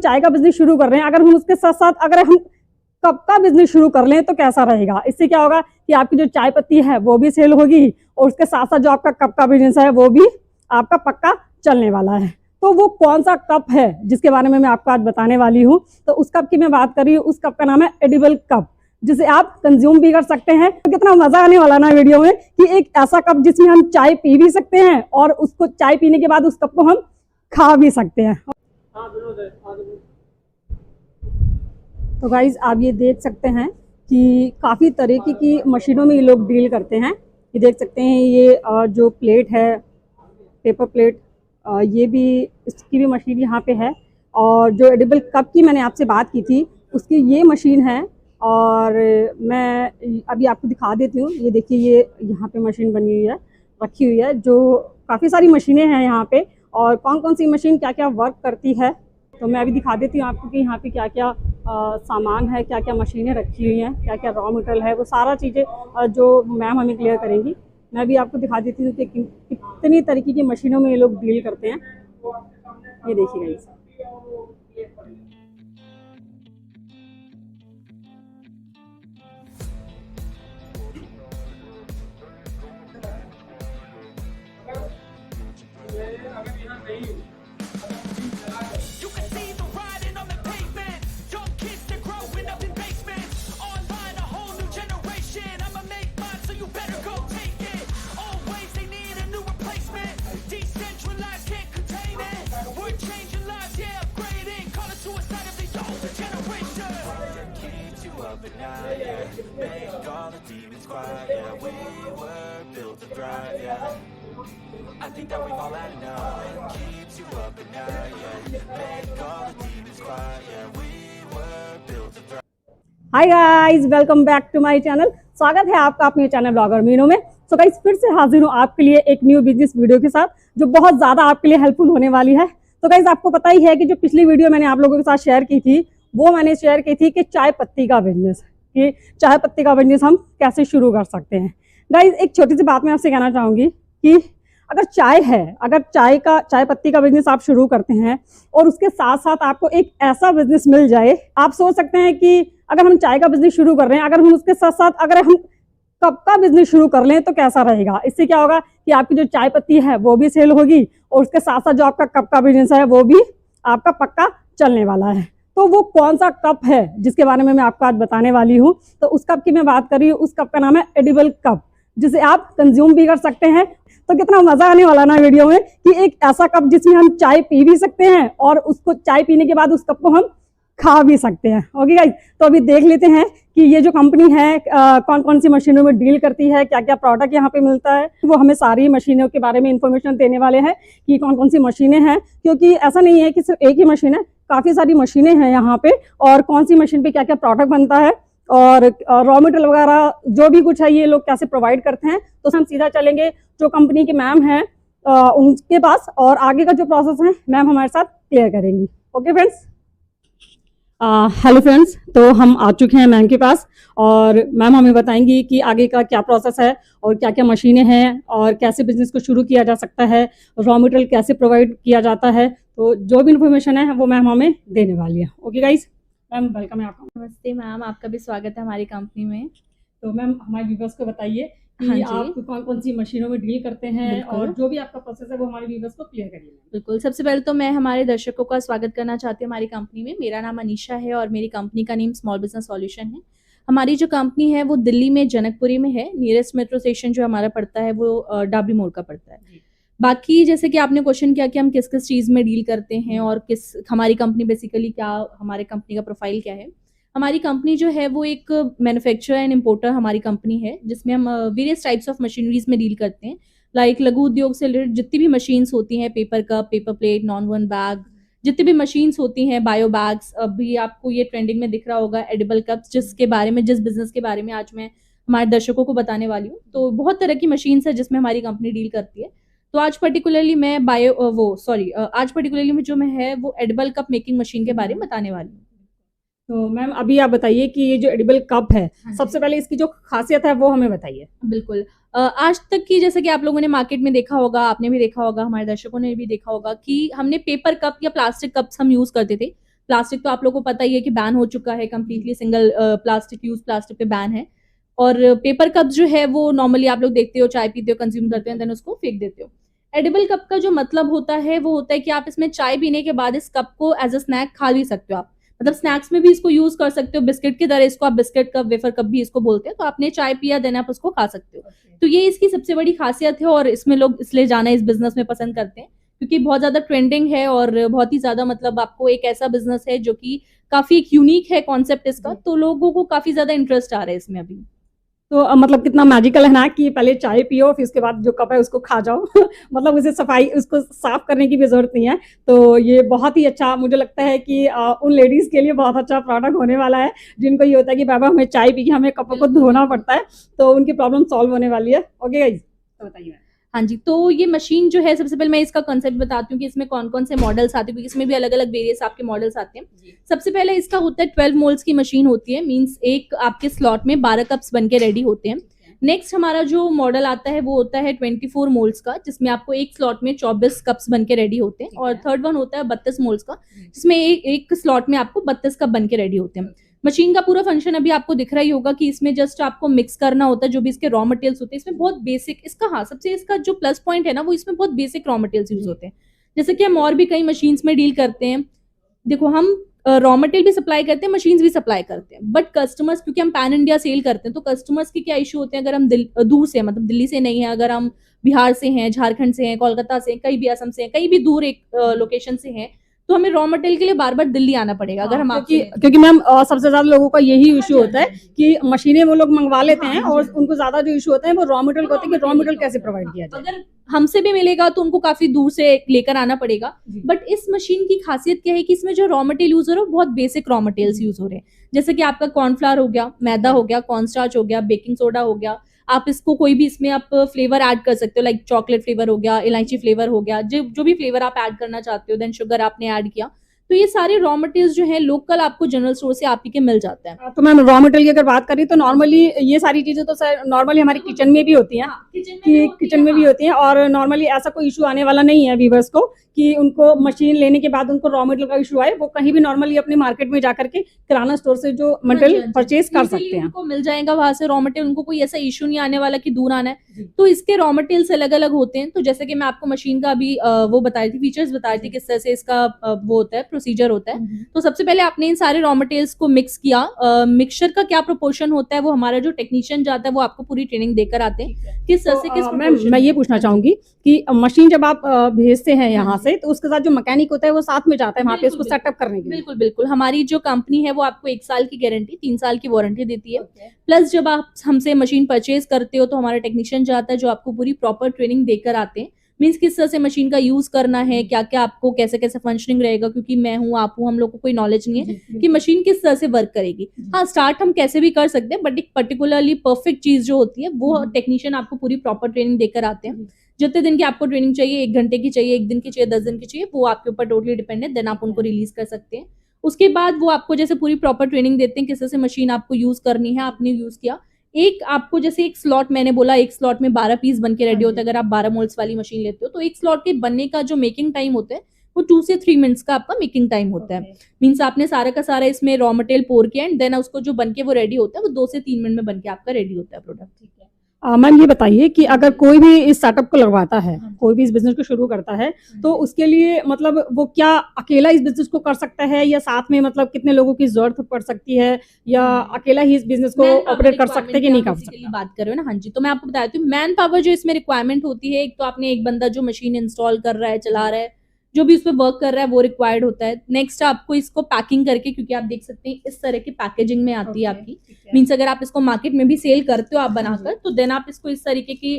चाय का बिजनेस शुरू कर रहे हैं, अगर हम उसके साथ साथ अगर हम कप का बिजनेस शुरू कर लें तो कैसा रहेगा। इससे क्या होगा कि आपकी जो चाय पत्ती है वो भी सेल होगी और उसके साथ साथ जो आपका कप का बिजनेस है वो भी आपका पक्का चलने वाला है। तो वो कौन सा कप है जिसके बारे में मैं आपको आज बताने वाली हूँ। तो उस कप की मैं बात कर रही हूँ, उस कप का नाम है एडिबल कप, जिसे आप कंज्यूम भी कर सकते हैं। तो कितना मजा आने वाला ना वीडियो में कि एक ऐसा कप जिसमें हम चाय पी भी सकते हैं और उसको चाय पीने के बाद उस कप को हम खा भी सकते हैं। तो गाइज आप ये देख सकते हैं कि काफ़ी तरीके की मशीनों में ये लोग डील करते हैं। ये देख सकते हैं ये जो प्लेट है, पेपर प्लेट, ये भी, इसकी भी मशीन यहाँ पे है। और जो एडिबल कप की मैंने आपसे बात की थी उसकी ये मशीन है और मैं अभी आपको दिखा देती हूँ। ये देखिए, ये यहाँ पे मशीन बनी हुई है, रखी हुई है, जो काफ़ी सारी मशीनें हैं यहाँ पे। और कौन कौन सी मशीन क्या क्या वर्क करती है तो मैं अभी दिखा देती हूँ आपको कि यहाँ पे क्या क्या सामान है, क्या क्या मशीनें रखी हुई हैं, क्या क्या रॉ मटेरियल है, वो सारा चीज़ें जो मैम हमें क्लियर करेंगी। मैं भी आपको दिखा देती हूँ कि कितनी तरीके की मशीनों में ये लोग डील करते हैं। ये देखिएगा इसे। Make all the demons quiet, yeah. We were built to thrive, yeah. I think that we've all had enough. It keeps you up at night, yeah. Make all the demons quiet, yeah. We were built to thrive. Hi guys, welcome back to my channel. स्वागत है आपका अपने channel blogger Meenu में। So guys फिर से हाजिर हूँ आपके लिए एक न्यू बिजनेस वीडियो के साथ जो बहुत ज़्यादा आपके लिए हेल्पफुल होने वाली है। तो गाइस आपको पता ही है कि जो पिछली वीडियो मैंने आप लोगों के साथ शेयर की थी वो मैंने शेयर की थी कि चाय पत्ती का बिजनेस, कि चाय पत्ती का बिजनेस हम कैसे शुरू कर सकते हैं। गाइस एक छोटी सी बात मैं आपसे कहना चाहूँगी कि अगर चाय है, अगर चाय पत्ती का बिजनेस आप शुरू करते हैं और उसके साथ साथ आपको एक ऐसा बिजनेस मिल जाए, आप सोच सकते हैं कि अगर हम चाय का बिजनेस शुरू कर रहे हैं, अगर हम उसके साथ साथ अगर हम कप का बिजनेस शुरू कर लें तो कैसा रहेगा। इससे क्या होगा कि आपकी जो चाय पत्ती है वो भी सेल होगी और उसके साथ साथ जो आपका कप का बिजनेस है वो भी आपका पक्का चलने वाला है। तो वो कौन सा कप है जिसके बारे में मैं आपको आज बताने वाली हूँ। तो उस कप की मैं बात कर रही हूँ, उस कप का नाम है एडिबल कप, जिसे आप कंज्यूम भी कर सकते हैं। तो कितना मजा आने वाला ना वीडियो में कि एक ऐसा कप जिसमें हम चाय पी भी सकते हैं और उसको चाय पीने के बाद उस कप को हम खा भी सकते हैं। ओके गाइस, तो अभी देख लेते हैं कि ये जो कंपनी है कौन कौन सी मशीनों में डील करती है, क्या क्या प्रोडक्ट यहाँ पे मिलता है। वो हमें सारी मशीनों के बारे में इंफॉर्मेशन देने वाले हैं कि कौन कौन सी मशीनें हैं, क्योंकि ऐसा नहीं है कि सिर्फ एक ही मशीन है, काफ़ी सारी मशीनें हैं यहाँ पे और कौन सी मशीन पे क्या क्या प्रोडक्ट बनता है और रॉ मटेरियल वगैरह जो भी कुछ है ये लोग कैसे प्रोवाइड करते हैं। तो हम सीधा चलेंगे जो कंपनी के मैम हैं उनके पास और आगे का जो प्रोसेस है मैम हमारे साथ क्लियर करेंगी। ओके फ्रेंड्स, हेलो फ्रेंड्स, तो हम आ चुके हैं मैम के पास और मैम हमें बताएंगी कि आगे का क्या प्रोसेस है और क्या क्या मशीनें हैं और कैसे बिजनेस को शुरू किया जा सकता है, रॉ मटेरियल कैसे प्रोवाइड किया जाता है। तो जो भी इन्फॉर्मेशन है वो मैम हमें देने वाली है। ओके गाइज, मैम वेलकम है आपका। नमस्ते मैम, आपका भी स्वागत है हमारी कंपनी में। तो मैम हमारे व्यूवर्स को बताइए कि आप कौन कौन सी मशीनों में डील करते हैं और जो भी आपका प्रोसेस है वो हमारे व्यूवर्स को क्लियर करिए। बिल्कुल, सबसे पहले तो मैं हमारे दर्शकों का स्वागत करना चाहती हूँ हमारी कंपनी में। मेरा नाम अनीशा है और मेरी कंपनी का नेम स्मॉल बिजनेस सॉल्यूशन है। हमारी जो कंपनी है वो दिल्ली में जनकपुरी में है। नियरेस्ट मेट्रो स्टेशन जो हमारा पड़ता है वो डाबरी मोड़ का पड़ता है। बाकी जैसे कि आपने क्वेश्चन किया कि हम किस किस चीज़ में डील करते हैं और किस हमारी कंपनी बेसिकली क्या, हमारे कंपनी का प्रोफाइल क्या है। हमारी कंपनी जो है वो एक मैन्युफैक्चरर एंड इम्पोर्टर हमारी कंपनी है, जिसमें हम वेरियस टाइप्स ऑफ मशीनरीज में डील करते हैं। लाइक लघु उद्योग से रिलेटेड जितनी भी मशीन्स होती हैं, paper cup, paper plate, non one bag, जितनी भी मशीन्स होती हैं, बायो बैग्स, अभी आपको ये ट्रेंडिंग में दिख रहा होगा एडिबल कप्स, जिसके बारे में, जिस बिजनेस के बारे में आज मैं हमारे दर्शकों को बताने वाली हूँ। तो बहुत तरह की मशीन्स है जिसमें हमारी कंपनी डील करती है। तो आज पर्टिकुलरली मैं आज पर्टिकुलरली में जो मैं है वो एडिबल कप मेकिंग मशीन के बारे में बताने वाली हूँ। तो मैम अभी आप बताइए कि ये जो एडिबल कप है, सबसे पहले इसकी जो खासियत है वो हमें बताइए। बिल्कुल, आज तक की जैसे कि आप लोगों ने मार्केट में देखा होगा, आपने भी देखा होगा, हमारे दर्शकों ने भी देखा होगा कि हमने पेपर कप या प्लास्टिक कप्स हम यूज करते थे प्लास्टिक तो आप लोगों को पता ही है कि बैन हो चुका है कंप्लीटली, सिंगल प्लास्टिक पे बैन है। और पेपर कप जो है वो नॉर्मली आप लोग देखते हो, चाय पीते हो, कंज्यूम करते हो, देन उसको फेंक देते हो। एडिबल कप का जो मतलब होता है वो होता है कि आप इसमें चाय पीने के बाद इस कप को एज अ स्नैक खा भी सकते हो आप, मतलब स्नैक्स में भी इसको यूज कर सकते हो, बिस्किट की तरह इसको आप बिस्किट कप, वेफर कप भी इसको बोलते हैं। तो आपने चाय पिया, देन आप उसको खा सकते हो। तो ये इसकी सबसे बड़ी खासियत है और इसमें लोग इसलिए जाना इस बिजनेस में पसंद करते हैं क्योंकि बहुत ज्यादा ट्रेंडिंग है और बहुत ही ज्यादा मतलब आपको एक ऐसा बिजनेस है जो कि काफी एक यूनिक है कॉन्सेप्ट इसका, तो लोगों को काफी ज्यादा इंटरेस्ट आ रहा है इसमें अभी। तो मतलब कितना मैजिकल है ना कि पहले चाय पियो फिर उसके बाद जो कप है उसको खा जाओ मतलब उसे सफाई, उसको साफ करने की भी जरूरत नहीं है। तो ये बहुत ही अच्छा मुझे लगता है कि उन लेडीज के लिए बहुत अच्छा प्रोडक्ट होने वाला है जिनको ये होता है कि बाबा हमें चाय पी के हमें कपों को धोना पड़ता है, तो उनकी प्रॉब्लम सॉल्व होने वाली है। ओके गाइस, तो बताइए। हाँ जी, तो ये मशीन जो है, सबसे पहले मैं इसका कॉन्सेप्ट बताती हूँ कि इसमें कौन कौन से मॉडल्स आते हैं, क्योंकि इसमें भी अलग अलग वेरियस आपके मॉडल्स आते हैं। सबसे पहले इसका होता है 12 मोल्स की मशीन होती है, मींस एक आपके स्लॉट में 12 कप्स बन के रेडी होते हैं। नेक्स्ट हमारा जो मॉडल आता है वो होता है 24 मोल्स का, जिसमें आपको एक स्लॉट में 24 कप्स बन के रेडी होते हैं। और थर्ड वन होता है 32 मोल्स का, जिसमें एक स्लॉट में आपको 32 कप बन के रेडी होते हैं। मशीन का पूरा फंक्शन अभी आपको दिख रहा ही होगा कि इसमें जस्ट आपको मिक्स करना होता है जो भी इसके रॉ मटेरियल्स होते हैं। इसमें बहुत बेसिक इसका, हाँ, सबसे इसका जो प्लस पॉइंट है ना, वो इसमें बहुत बेसिक रॉ मटेरियल्स यूज होते हैं। जैसे कि हम और भी कई मशीन्स में डील करते हैं, देखो हम रॉ मटेरियल भी सप्लाई करते हैं, मशीन्स भी सप्लाई करते हैं, बट कस्टमर्स, क्योंकि हम पैन इंडिया सेल करते हैं, तो कस्टमर्स के क्या इशू होते हैं, अगर हम दूर से, मतलब दिल्ली से नहीं है, अगर हम बिहार से हैं, झारखंड से हैं, कोलकाता से हैं, कहीं भी असम से हैं, कहीं भी दूर एक लोकेशन से हैं, तो हमें रॉ मटेरियल के लिए बार बार दिल्ली आना पड़ेगा। अगर हम क्योंकि मैम सबसे ज्यादा लोगों का यही इशू होता है कि मशीनें वो लोग मंगवा लेते हैं और उनको ज्यादा जो इशू होता है वो रॉ मटेरियल का होता है कि रॉ मटेरियल कैसे प्रोवाइड किया जाए। अगर हमसे भी मिलेगा तो उनको काफी दूर से लेकर आना पड़ेगा। बट इस मशीन की खासियत क्या है कि इसमें जो रॉ मटेरियल यूज हो रहा है बहुत बेसिक रॉ मटेरियल्स यूज हो रहे हैं, जैसे कि आपका कॉर्नफ्लावर हो गया, मैदा हो गया, कॉर्नस्टार्च हो गया, बेकिंग सोडा हो गया। आप इसको कोई भी इसमें आप फ्लेवर ऐड कर सकते हो, लाइक चॉकलेट फ्लेवर हो गया, इलायची फ्लेवर हो गया, जो भी फ्लेवर आप ऐड करना चाहते हो, देन शुगर आपने ऐड किया। तो ये सारे रॉ मटेरियल्स जो है लोकल आपको जनरल स्टोर से आप ही के मिल जाते हैं। तो मैम रॉ मटेरियल की अगर बात करें तो नॉर्मली ये सारी चीजें तो सर नॉर्मली हमारे किचन में भी होती हैं, किचन में भी होती हैं और नॉर्मली ऐसा कोई इशू आने वाला नहीं है व्यूअर्स को कि उनको मशीन लेने के बाद उनको रॉ मटेरियल का इशू आए। वो कहीं भी नॉर्मली अपने मार्केट में जाकर के किराना स्टोर से जो मटेरियल परचेज कर सकते हैं, उनको मिल जाएगा वहां से रॉ मटेरियल, उनको कोई ऐसा इशू नहीं आने वाला कि दूर आना है। तो इसके रॉ मटेरियल्स अलग अलग होते हैं। तो जैसे कि मैं आपको मशीन का अभी वो बताई थी, फीचर्स बताई थी, किस तरह से इसका वो होता है, प्रोसीजर होता है। तो सबसे पहले आपने इन सारे रॉ मटेरियल्स को मिक्स किया। मिक्सचर का क्या प्रोपोर्शन होता है वो हमारा जो टेक्नीशियन जाता है वो आपको पूरी ट्रेनिंग देकर आते हैं किस तरह से किस मैं ये पूछना चाहूंगी कि मशीन जब आप भेजते हैं यहाँ से तो उसके साथ जो मैकेनिक होता है वो साथ में जाता है वहाँ पे उसको सेटअप करने के लिए? बिल्कुल बिल्कुल, हमारी जो कंपनी है वो आपको 1 साल की गारंटी, 3 साल की वारंटी देती है। प्लस जब आप हमसे मशीन परचेज करते हो तो हमारा टेक्नीशियन जाता है जो आपको पूरी प्रॉपर ट्रेनिंग देकर आते हैं, मीन्स किस तरह से मशीन का यूज करना है, क्या क्या आपको कैसे कैसे फंक्शनिंग रहेगा, क्योंकि मैं हूँ, आप हूँ, हम लोग को कोई नॉलेज नहीं है कि मशीन किस तरह से वर्क करेगी। हाँ, स्टार्ट हम कैसे भी कर सकते हैं, बट एक पर्टिकुलरली परफेक्ट चीज जो होती है वो टेक्नीशियन आपको पूरी प्रॉपर ट्रेनिंग देकर आते हैं। जितने दिन की आपको ट्रेनिंग चाहिए, 1 घंटे की चाहिए, 1 दिन की चाहिए, 10 दिन की चाहिए, वो आपके ऊपर टोटली डिपेंड है, देन आप उनको रिलीज कर सकते हैं। उसके बाद वो आपको जैसे पूरी प्रॉपर ट्रेनिंग देते हैं किस तरह से मशीन आपको यूज करनी है। आपने यूज किया, एक आपको जैसे एक स्लॉट, मैंने बोला एक स्लॉट में 12 पीस बन के रेडी होता है। अगर आप 12 मोल्स वाली मशीन लेते हो तो एक स्लॉट के बनने का जो मेकिंग टाइम होता है वो 2 से 3 मिनट्स का आपका मेकिंग टाइम होता है। मीन्स आपने सारा का सारा इसमें रॉ मटेरियल पोर किया एंड देन उसको जो बन के वो रेडी होता है वो 2 से 3 मिनट में बन के आपका रेडी होता है प्रोडक्ट। ठीक है मैम, ये बताइए कि अगर कोई भी इस सेटअप को लगवाता है, कोई भी इस बिजनेस को शुरू करता है, तो उसके लिए मतलब वो क्या अकेला इस बिजनेस को कर सकता है या साथ में मतलब कितने लोगों की जरूरत पड़ सकती है या अकेला ही इस बिजनेस को ऑपरेट कर सकते हैं कि नहीं कर सकते? बात कर रहे हो ना, हाँ जी, तो मैं आपको बताती हूँ मैन पावर जो इसमें रिक्वायरमेंट होती है। एक तो आपने एक बंदा जो मशीन इंस्टॉल कर रहा है, चला रहा है, जो भी उस पर वर्क कर रहा है वो रिक्वायर्ड होता है। नेक्स्ट आपको इसको पैकिंग करके, क्योंकि आप देख सकते हैं इस तरह की पैकेजिंग में आती है आपकी, मीन्स अगर आप इसको मार्केट में भी सेल करते हो आप बनाकर, तो देन आप इसको इस तरीके की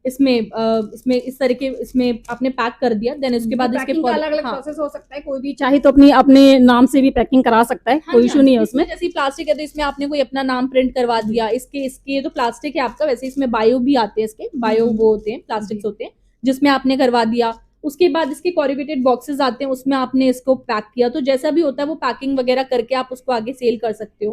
इसमें इस तरह के इसमें आपने पैक कर दिया, देन उसके बाद इसके अलग अलग प्रोसेस हो सकता है, कोई भी चाहे तो अपने नाम से भी पैकिंग करा सकता है, कोई इशू नहीं है उसमें। जैसे प्लास्टिक है तो इसमें आपने कोई अपना नाम प्रिंट करवा दिया, इसके तो प्लास्टिक है आपका, वैसे इसमें बायो भी आते हैं, इसके बायो वो होते हैं, प्लास्टिक्स होते हैं जिसमें आपने करवा दिया। उसके बाद इसके कॉरिगेटेड बॉक्सेस आते हैं, उसमें आपने इसको पैक किया, तो जैसा भी होता है वो पैकिंग वगैरह करके आप उसको आगे सेल कर सकते हो।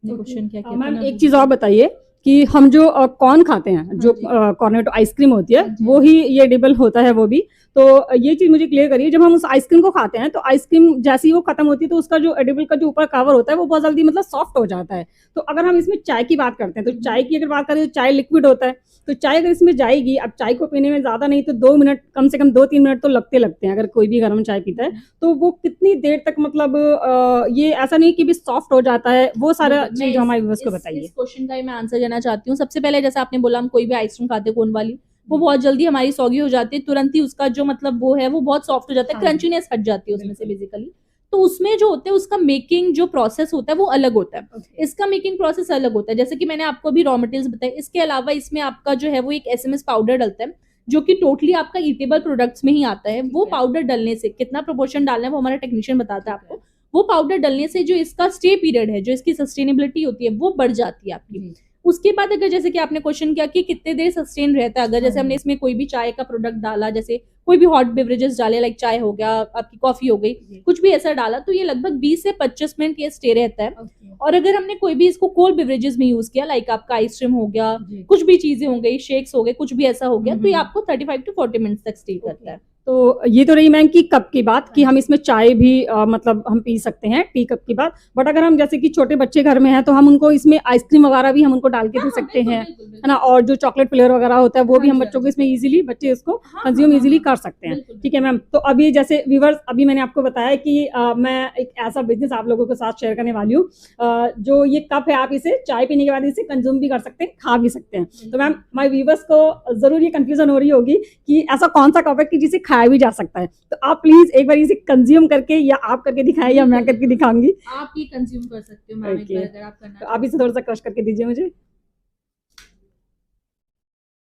क्वेश्चन क्या कहते हैं? मैम, एक चीज और बताइए कि हम जो कॉर्न खाते हैं, जो कॉर्नेटो आइसक्रीम होती है, वो ही ये एडिबल होता है वो भी, तो ये चीज मुझे क्लियर करिए, जब हम उस आइसक्रीम को खाते हैं तो आइसक्रीम जैसे ही वो खत्म होती है तो उसका जो एडिबल का जो ऊपर कवर होता है वो बहुत जल्दी मतलब सॉफ्ट हो जाता है। तो अगर हम इसमें चाय की बात करते हैं तो चाय की अगर बात करें तो चाय लिक्विड होता है, तो चाय अगर इसमें जाएगी, अब चाय को पीने में ज्यादा नहीं तो 2 मिनट, कम से कम 2-3 मिनट तो लगते हैं अगर कोई भी गर्म चाय पीता है, तो वो कितनी देर तक मतलब ये ऐसा नहीं कि भी सॉफ्ट हो जाता है, वो सारा चीज हमारे व्यूअर्स को बताइए। इस क्वेश्चन का ही मैं आंसर देना चाहती हूँ। सबसे पहले जैसे आपने बोला हम कोई भी आइसक्रीम खाते हैं कोन वाली, वो बहुत जल्दी हमारी सॉगी हो जाती है, तुरंत ही उसका जो मतलब वो है वो बहुत सॉफ्ट हो जाता है, हाँ। क्रंचीनेस हट जाती है उसमें से बेसिकली। तो उसमें जो होता है उसका मेकिंग जो प्रोसेस होता है वो अलग होता है, इसका मेकिंग प्रोसेस अलग होता है। जैसे कि मैंने आपको अभी रॉ मटेरियल्स बताए, इसके अलावा इसमें आपका जो है वो एक एसएमएस पाउडर डलता है जो कि टोटली आपका ईटेबल प्रोडक्ट्स में ही आता है। वो पाउडर डलने से कितना प्रोपोर्शन डालना है वो हमारा टेक्नीशियन बताता है आपको। वो पाउडर डलने से जो इसका स्टे पीरियड है, जो इसकी सस्टेनेबिलिटी होती है वो बढ़ जाती है आपकी। उसके बाद अगर जैसे कि आपने क्वेश्चन किया कि कितने देर सस्टेन रहता है, अगर जैसे हमने इसमें कोई भी चाय का प्रोडक्ट डाला, जैसे कोई भी हॉट बेवरेजेस डाले लाइक चाय हो गया, आपकी कॉफी हो गई, कुछ भी ऐसा डाला, तो ये लगभग 20 से 25 मिनट ये स्टे रहता है। और अगर हमने कोई भी इसको कोल्ड बेवरेजेस में यूज किया लाइक आपका आइसक्रीम हो गया, कुछ भी चीजें हो गई, शेक्स हो गए, कुछ भी ऐसा हो गया, तो ये आपको 35 to 40 मिनट्स तक स्टे करता है। तो ये तो रही मैम की कप की बात कि हम इसमें चाय भी मतलब हम पी सकते हैं, टी कप की बात। बट अगर हम जैसे कि छोटे बच्चे घर में हैं तो हम उनको इसमें आइसक्रीम वगैरह भी हम उनको डाल के दे सकते हैं, है ना, और जो चॉकलेट फ्लेवर वगैरह होता है वो भी हम बच्चों को इसमें इजीली, बच्चे इसको कंज्यूम इजीली कर सकते हैं। ठीक है मैम, तो अभी जैसे व्यूअर्स, अभी मैंने आपको बताया कि मैं एक ऐसा बिजनेस आप लोगों के साथ शेयर करने वाली हूँ, जो ये कप है, आप इसे चाय पीने के बाद इसे कंज्यूम भी कर सकते हैं, खा भी सकते हैं। तो मैम हमारे व्यूअर्स को जरूर ये कंफ्यूजन हो रही होगी कि ऐसा कौन सा कप है कि जिसे खाया भी जा सकता है, तो आप प्लीज एक बार इसे कंज्यूम करके, या आप करके दिखाएं या मैं करके दिखाऊंगी। आप ये कंज्यूम कर सकते हो मैम एक बार अगर आप करना तो आप इसे थोड़ा सा क्रश करके दीजिए मुझे।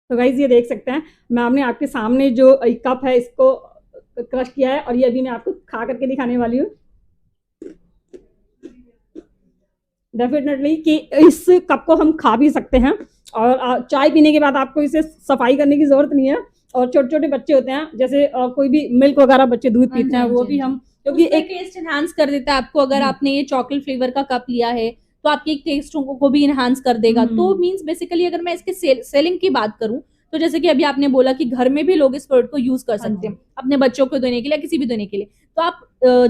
तो गाइज ये देख सकते हैं, मैम ने आपके सामने जो कप है इसको क्रश किया है और ये अभी मैं आपको खा करके दिखाने वाली हूँ। डेफिनेटली कि इस कप को हम खा भी सकते हैं, और चाय पीने के बाद आपको इसे सफाई करने की जरूरत नहीं है। और छोटे छोटे बच्चे होते हैं, जैसे कोई भी मिल्क वगैरह बच्चे दूध पीते हैं, वो भी हम, क्योंकि एक टेस्ट एनहांस कर देता है आपको। अगर आपने ये चॉकलेट फ्लेवर का कप लिया है तो आपके टेस्ट को भी इनहांस कर देगा। तो मींस बेसिकली अगर मैं इसके सेलिंग की बात करूं तो जैसे कि अभी आपने बोला कि घर में भी लोग इस प्रोडक्ट को यूज कर सकते हैं अपने बच्चों को देने के लिए, किसी भी देने के लिए। तो आप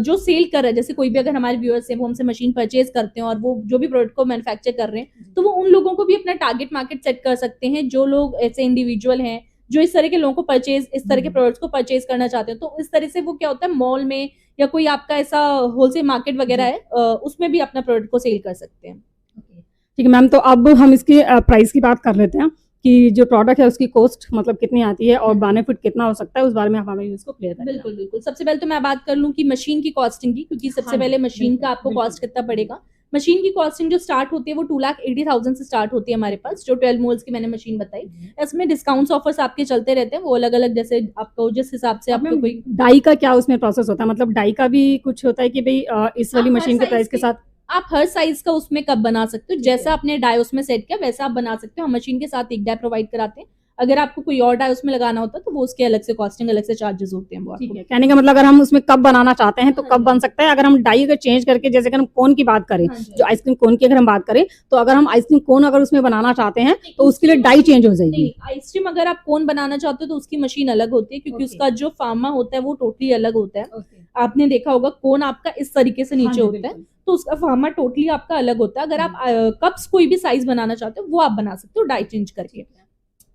जो सेल कर रहे हैं, जैसे कोई भी अगर हमारे व्यूअर्स हैं वो हमसे मशीन परचेज करते हैं और वो जो भी प्रोडक्ट को मैन्युफैक्चर कर रहे हैं, तो वो उन लोगों को भी अपना टारगेट मार्केट सेट कर सकते हैं, जो लोग ऐसे इंडिविजुअल हैं जो इस तरह के लोगों को परचेज, इस तरह के प्रोडक्ट्स को परचेज करना चाहते हैं। तो इस तरह से वो क्या होता है, मॉल में या कोई आपका ऐसा होलसेल मार्केट वगैरह है, उसमें भी अपना प्रोडक्ट को सेल कर सकते हैं। ठीक है मैम, तो अब हम इसकी प्राइस की बात कर लेते हैं कि जो प्रोडक्ट है उसकी कॉस्ट मतलब कितनी आती है और बेनिफिट कितना हो सकता है, उस बारे में आप हमें इसको क्लियर करें। बिल्कुल बिल्कुल। सबसे पहले तो मैं बात कर लूं कि मशीन की कॉस्टिंग की, क्योंकि सबसे पहले मशीन का आपको कॉस्ट कितना पड़ेगा। मशीन की कॉस्टिंग जो स्टार्ट होती है वो 2,80,000 से स्टार्ट होती है हमारे पास, जो 12 मोल्स की मैंने मशीन बताई। इसमें डिस्काउंट्स ऑफर्स आपके चलते रहते हैं, वो अलग अलग, जैसे आपको जिस हिसाब से आपको कोई डाई का क्या उसमें प्रोसेस होता है, मतलब डाई का भी कुछ होता है कि भाई इस वाली मशीन के प्राइस के साथ आप हर साइज का उसमें कप बना सकते हो, जैसा आपने डाई उसमें सेट किया वैसा आप बना सकते हो। हम मशीन के साथ एक डाई प्रोवाइड कराते हैं, अगर आपको कोई और डाई उसमें लगाना होता है तो वो उसके अलग से कॉस्टिंग, अलग से चार्जेस होते हैं वो आपको। कहने का मतलब अगर हम उसमें कप बनाना चाहते हैं तो कप बन सकता है। अगर हम डाई अगर चेंज करके, जैसे अगर हम कोन की बात करें, जो आइसक्रीम कोन की अगर हम बात करें, तो अगर हम आइसक्रीम कोन अगर उसमें बनाना चाहते हैं तो उसके लिए डाई चेंज हो जाएगी। आइसक्रीम अगर आप कोन बनाना चाहते हो तो उसकी मशीन अलग होती है, क्योंकि उसका जो फार्मा होता है वो टोटली अलग होता है। आपने देखा होगा कोन आपका इस तरीके से नीचे होता है, तो उसका फार्मा टोटली आपका अलग होता है। अगर आप कप्स कोई भी साइज बनाना चाहते हो वो आप बना सकते हो डाई चेंज करके।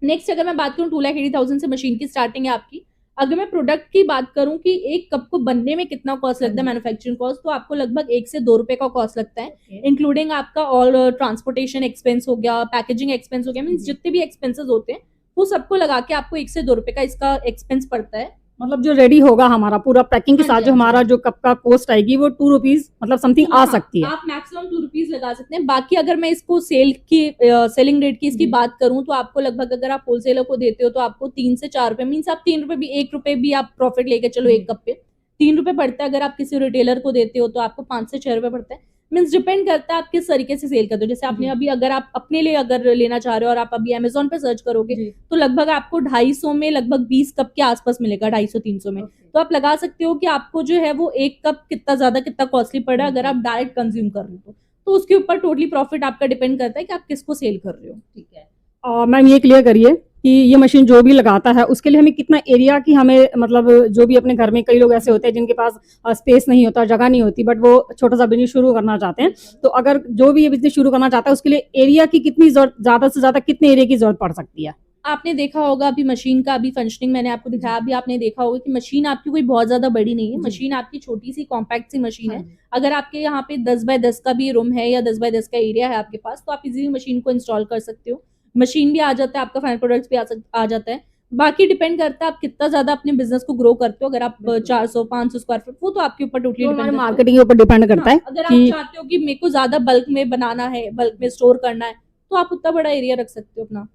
नेक्स्ट अगर मैं बात करूं 2,80,000 से मशीन की स्टार्टिंग है आपकी। अगर मैं प्रोडक्ट की बात करूं कि एक कप को बनने में कितना कॉस्ट लगता है, मैन्युफैक्चरिंग कॉस्ट, तो आपको लगभग 1 से 2 रुपए का कॉस्ट लगता है, इंक्लूडिंग आपका ऑल ट्रांसपोर्टेशन एक्सपेंस हो गया, पैकेजिंग एक्सपेंस हो गया, मींस जितने भी एक्सपेंसेस होते हैं वो सबको लगा के आपको 1 से 2 रुपए का इसका एक्सपेंस पड़ता है। मतलब जो रेडी होगा हमारा पूरा पैकिंग के साथ जो हमारा जो कप का कॉस्ट आएगी वो 2 रुपीज मतलब समथिंग आ सकती है। आप मैक्सिमम 2 रुपीज लगा सकते हैं। बाकी अगर मैं इसको सेलिंग रेट की इसकी बात करूं तो आपको लगभग, अगर आप होलसेलर को देते हो तो आपको 3 से 4 रुपए, मीन्स आप 3 रुपए भी, 1 रुपए भी आप प्रॉफिट लेके चलो एक कप पे 3 रुपए पड़ता है। अगर आप किसी रिटेलर को देते हो तो आपको 5 से 6 रुपए पड़ता है। मीन्स डिपेंड करता है आप किस तरीके से सेल करते हो। जैसे आपने अभी, अगर आप अपने लिए अगर लेना चाह रहे हो और आप अभी अमेजोन पे सर्च करोगे तो लगभग आपको 250 में लगभग 20 कप के आसपास मिलेगा, 250-300 में। तो आप लगा सकते हो कि आपको जो है वो एक कप कितना ज्यादा, कितना कॉस्टली पड़ रहा है अगर आप डायरेक्ट कंज्यूम कर रहे हो तो उसके ऊपर टोटली प्रॉफिट आपका डिपेंड करता है कि आप किसको सेल कर रहे हो। ठीक है मैम ये क्लियर करिए कि ये मशीन जो भी लगाता है उसके लिए हमें कितना एरिया की हमें मतलब जो भी अपने घर में कई लोग ऐसे होते हैं जिनके पास स्पेस नहीं होता, जगह नहीं होती, बट वो छोटा सा बिजनेस शुरू करना चाहते हैं। तो अगर जो भी ये बिजनेस शुरू करना चाहता है उसके लिए एरिया की कितनी ज्यादा से ज्यादा कितने एरिया की जरूरत पड़ सकती है? आपने देखा होगा अभी मशीन का अभी फंक्शनिंग मैंने आपको दिखाया, अभी आपने देखा होगा कि मशीन आपकी कोई बहुत ज्यादा बड़ी नहीं है, जी। मशीन आपकी छोटी सी कॉम्पैक्ट सी मशीन है। हाँ जी। अगर आपके यहाँ पे 10 बाय 10 का भी रूम है या 10 बाय 10 का एरिया है आपके पास, तो आप इजीली मशीन को इंस्टॉल कर सकते हो। मशीन भी आ जाता है, आपका फाइनल प्रोडक्ट्स भी आ जाता है। बाकी डिपेंड करता है आप कितना ज्यादा अपने बिजनेस को ग्रो करते हो। अगर आप बिल्कुल। 400-500 स्क्वायर फीट, वो तो आपके ऊपर टोटली तो डिपेंड हमारे करता है। मार्केटिंग के ऊपर डिपेंड करता है हाँ, अगर आप कि चाहते हो कि मेरे को ज्यादा बल्क में बनाना है, बल्क में स्टोर करना है, तो आप उतना बड़ा एरिया रख सकते हो अपना।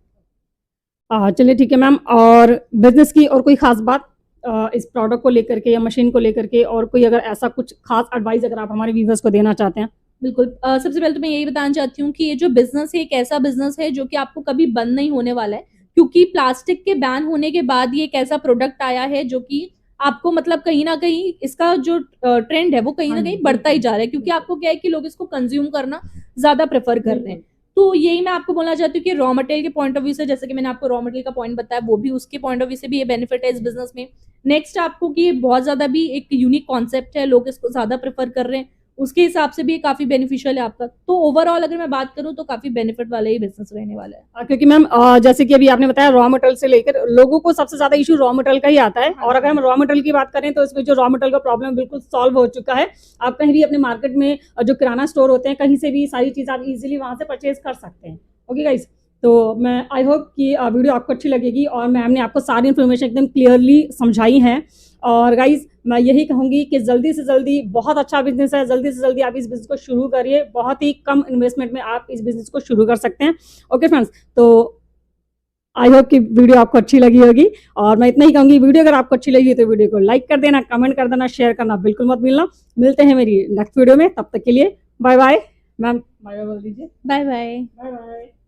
चलिए ठीक है मैम। और बिजनेस की और कोई खास बात इस प्रोडक्ट को लेकर के या मशीन को लेकर के, और कोई अगर ऐसा कुछ खास एडवाइस अगर आप हमारे व्यूअर्स को देना चाहते हैं? बिल्कुल। सबसे पहले तो मैं यही बताना चाहती हूँ कि ये जो बिज़नेस है, एक ऐसा बिज़नेस है जो कि आपको कभी बंद नहीं होने वाला है। क्योंकि प्लास्टिक के बैन होने के बाद ये एक ऐसा प्रोडक्ट आया है जो कि आपको मतलब कहीं न कहीं इसका जो ट्रेंड है वो कहीं हाँ न जी, कहीं बढ़ता ही जा रहा है। क्योंकि आपको क्या है कि लोग इसको कंज़्यूम करना ज़्यादा प्रेफ़र कर रहे हैं। तो यही मैं आपको बोलना चाहती हूँ कि रॉ मटेरियल के पॉइंट ऑफ व्यू से, जैसे कि मैंने आपको रॉ मटेरियल का पॉइंट बताया, वो भी उसके पॉइंट ऑफ व्यू से भी ये बेनिफिट है इस बिज़नेस में। नेक्स्ट आपको कि ये बहुत ज़्यादा भी एक यूनिक कॉन्सेप्ट है, लोग इसको ज़्यादा प्रेफ़र कर रहे हैं। उसके हिसाब से भी ये काफ़ी बेनिफिशियल है आपका। तो ओवरऑल अगर मैं बात करूँ तो काफ़ी बेनिफिट वाला ही बिज़नेस रहने वाला है। क्योंकि मैम जैसे कि अभी आपने बताया रॉ मटेरियल से लेकर लोगों को सबसे ज्यादा इशू रॉ मटेरियल का ही आता है। हाँ और जी। अगर हम रॉ मटेरियल की बात करें तो इसमें जो रॉ मटेरियल का प्रॉब्लम बिल्कुल सॉल्व हो चुका है। आप कहीं भी अपने मार्केट में जो किराना स्टोर होते हैं कहीं से भी सारी चीज़ आप इजीली वहां से परचेज कर सकते हैं। ओके गाइस, तो मैं आई होप कि वीडियो आपको अच्छी लगेगी और मैम ने आपको सारी इन्फॉर्मेशन एकदम क्लियरली समझाई हैं। और गाइस मैं यही कहूँगी कि जल्दी से जल्दी, बहुत अच्छा बिजनेस है, जल्दी से जल्दी आप इस बिजनेस को शुरू करिए। बहुत ही कम इन्वेस्टमेंट में आप इस बिजनेस को शुरू कर सकते हैं। ओके फ्रेंड्स, तो आई होप कि वीडियो आपको अच्छी लगी होगी। और मैं इतना ही कहूँगी, वीडियो अगर आपको अच्छी लगी तो वीडियो को लाइक कर देना, कमेंट कर देना, शेयर करना बिल्कुल मत भूलना। मिलते हैं मेरी नेक्स्ट वीडियो में, तब तक के लिए bye bye. Ma'am bye bye बोल दीजिए। Bye bye. Bye bye.